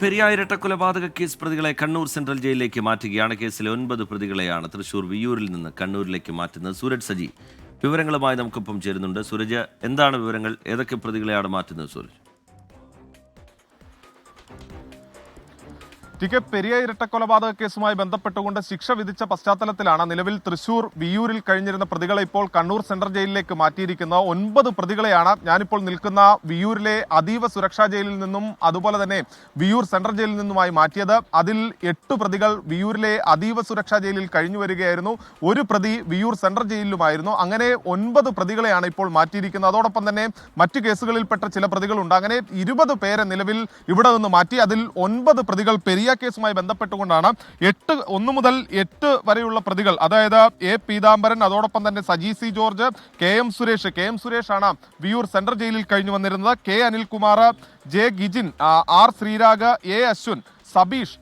Periya ഇരട്ടക്കൊലപാതക case പ്രതികളെ Kannur central ജയിലിലേക്ക് മാറ്റുകയാണ്. കേസിലെ 9 പ്രതികളെയാണ് തൃശൂർ വിയ്യൂരിൽ നിന്ന് കണ്ണൂരിലേക്ക് മാറ്റുന്നത്. സൂരജ് സജി വിവരങ്ങളുമായി നമുക്കൊപ്പം ചേരുന്നുണ്ട്. സൂരജ്, എന്താണ് വിവരങ്ങൾ? ഏതൊക്കെ പ്രതികളെയാണ് മാറ്റുന്നത് സൂരജ്? പെരിയ ഇരട്ടക്കൊലപാതക കേസുമായി ബന്ധപ്പെട്ടുകൊണ്ട് ശിക്ഷ വിധിച്ച പശ്ചാത്തലത്തിലാണ് നിലവിൽ തൃശൂർ വിയ്യൂരിൽ കഴിഞ്ഞിരുന്ന പ്രതികളെ ഇപ്പോൾ കണ്ണൂർ സെൻട്രൽ ജയിലിലേക്ക് മാറ്റിയിരിക്കുന്നത്. 9 പ്രതികളെയാണ് ഞാനിപ്പോൾ നിൽക്കുന്ന വിയ്യൂരിലെ അതീവ സുരക്ഷാ ജയിലിൽ നിന്നും അതുപോലെ തന്നെ വിയ്യൂർ സെൻട്രൽ ജയിലിൽ നിന്നുമായി മാറ്റിയത്. അതിൽ 8 പ്രതികൾ വിയ്യൂരിലെ അതീവ സുരക്ഷാ ജയിലിൽ കഴിഞ്ഞു വരികയായിരുന്നു. ഒരു പ്രതി വിയ്യൂർ സെൻട്രൽ ജയിലിലുമായിരുന്നു. അങ്ങനെ 9 പ്രതികളെയാണ് ഇപ്പോൾ മാറ്റിയിരിക്കുന്നത്. അതോടൊപ്പം തന്നെ മറ്റു കേസുകളിൽപ്പെട്ട ചില പ്രതികളുണ്ട്. അങ്ങനെ 20 പേരെ നിലവിൽ ഇവിടെ നിന്ന് മാറ്റി. അതിൽ 9 പ്രതികൾ പെരിയ കേസുമായി ബന്ധപ്പെട്ടുകൊണ്ടാണ് 1 മുതൽ 8 വരെയുള്ള പ്രതികൾ, അതായത് എ പീതാംബരൻ, അതോടൊപ്പം തന്നെ Saji C George, K M Suresh ആണ് വിയ്യൂർ സെൻട്രൽ ജയിലിൽ കഴിഞ്ഞു വന്നിരുന്നത്. K Anilkumar, J Gijin, R Sreerag, A Ashwin, Sabeesh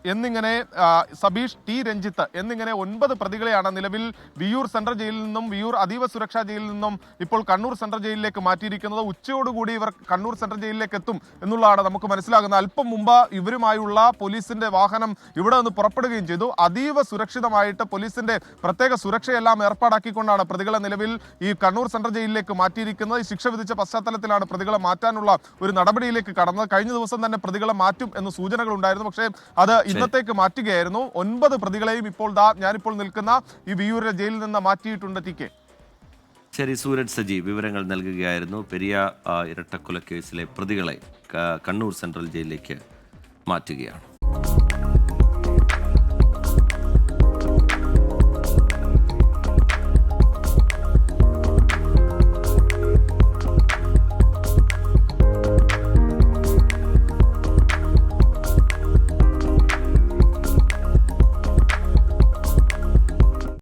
T Ranjith എന്നിങ്ങനെ 9 പ്രതികളെയാണ് നിലവിൽ വിയ്യൂർ സെൻട്രൽ ജയിലിൽ നിന്നും വിയ്യൂർ അതീവ സുരക്ഷാ ജയിലിൽ നിന്നും ഇപ്പോൾ കണ്ണൂർ സെൻട്രൽ ജയിലിലേക്ക് മാറ്റിയിരിക്കുന്നത്. ഉച്ചയോടുകൂടി ഇവർ കണ്ണൂർ സെൻട്രൽ ജയിലിലേക്ക് എത്തും എന്നുള്ളതാണ് നമുക്ക് മനസ്സിലാകുന്നത്. അല്പം മുമ്പ് ഇവരുമായുള്ള പോലീസിന്റെ വാഹനം ഇവിടെ നിന്ന് പുറപ്പെടുകയും ചെയ്തു. അതീവ സുരക്ഷിതമായിട്ട് പോലീസിന്റെ പ്രത്യേക സുരക്ഷയെല്ലാം ഏർപ്പാടാക്കിക്കൊണ്ടാണ് പ്രതികളെ നിലവിൽ ഈ കണ്ണൂർ സെൻട്രൽ ജയിലിലേക്ക് മാറ്റിയിരിക്കുന്നത്. ഈ ശിക്ഷ വിധിച്ച പശ്ചാത്തലത്തിലാണ് പ്രതികളെ മാറ്റാനുള്ള ഒരു നടപടിയിലേക്ക് കടന്നത്. കഴിഞ്ഞ ദിവസം തന്നെ പ്രതികളെ മാറ്റും എന്ന് സൂചനകൾ ഉണ്ടായിരുന്നു. പക്ഷേ അത് ഇന്നത്തേക്ക് മാറ്റുകയായിരുന്നു. 9 പ്രതികളെയും ഇപ്പോൾ ഞാനിപ്പോൾ നിൽക്കുന്ന ഈ വിയ്യൂരിലെ ജയിലിൽ നിന്ന് മാറ്റിയിട്ടുണ്ട്. ടി.കെ. ശരി, സൂരജ് സജി വിവരങ്ങൾ നൽകുകയായിരുന്നു. പെരിയ ഇരട്ടക്കൊല കേസിലെ പ്രതികളെ കണ്ണൂർ സെൻട്രൽ ജയിലിലേക്ക് മാറ്റുകയാണ്.